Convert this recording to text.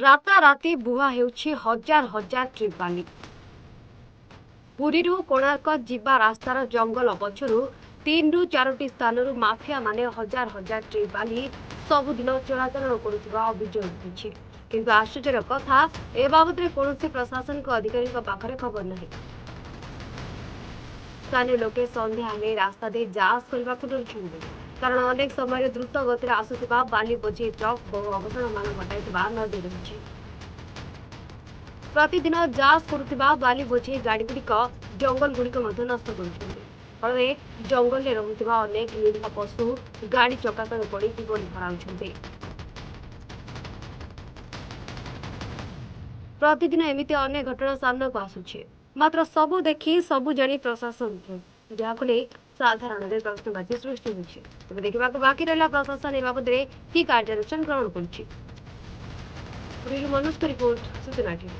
ରାତାରାତି ବୁହା ହେଉଛି ହଜାର ହଜାର ଟ୍ରିପ୍ ବାଲି। ପୁରୀରୁ କୋଣାର୍କ ଯିବା ରାସ୍ତାର ଜଙ୍ଗଲ ପଛରୁ 3ରୁ 4ଟି ସ୍ଥାନରୁ ମାଫିଆ ମାନେ ହଜାର ହଜାର ଟ୍ରିପ୍ ବାଲି ସବୁଦିନ ଚଳାଚଳ କରୁଥିବା ଅଭିଯୋଗ ହୋଇଛି। କିନ୍ତୁ ଆଶ୍ଚର୍ଯ୍ୟର କଥା, ଏ ବାବଦରେ କୌଣସି ପ୍ରଶାସନିକ ଅଧିକାରୀଙ୍କ ପାଖରେ ଖବର ନାହିଁ। ସ୍ଥାନୀୟ ଲୋକେ ସନ୍ଧ୍ୟା ହେଲେ ରାସ୍ତା ଦେଇ ଯାଞ୍ଚ କରିବାକୁ ଡରୁଛନ୍ତି, କାରଣ ଅନେକ ସମୟରେ ଦ୍ରୁତ ଗତିରେ ଆସୁଥିବା ବାଲି ବୋଝେଇ ଟ୍ରକ୍ ବହୁ ଅଘଟଣମାନ ଘଟାଇଥିବା ନଜର ରହିଛି। ପ୍ରତିଦିନ ଯାଞ୍ଚ କରୁଥିବା ବାଲି ବୋଝେଇ ଗାଡ଼ିଗୁଡ଼ିକ ଜଙ୍ଗଲଗୁଡ଼ିକ ମଧ୍ୟ ନଷ୍ଟ କରୁଛନ୍ତି, ଫଳରେ ଜଙ୍ଗଲରେ ରହୁଥିବା ଅନେକ ନିରୀହ ପଶୁ ଗାଡ଼ି ଚକା ତଳେ ପଡ଼ି ଜୀବନ ହରାଉଛନ୍ତି। ପ୍ରତିଦିନ ଏମିତି ଅନେକ ଘଟଣା ସାମ୍ନାକୁ ଆସୁଛି, ମାତ୍ର ସବୁ ଦେଖି ସବୁ ଜାଣି ପ୍ରଶାସନ, ଯାହାକୁ ନେଇ ସାଧାରଣରେ ପ୍ରଶ୍ନବାଚୀ ସୃଷ୍ଟି ହୋଇଛି। ତେବେ ଦେଖିବାକୁ ବାକି ରହିଲା ପ୍ରଶାସନ ଏ ବାବଦରେ କି କାର୍ଯ୍ୟାନୁଷ୍ଠାନ ଗ୍ରହଣ କରୁଛି। ପୁରୀରୁ ମନୋଜଙ୍କ ରିପୋର୍ଟ, ସୂଚନା ଟିଭି।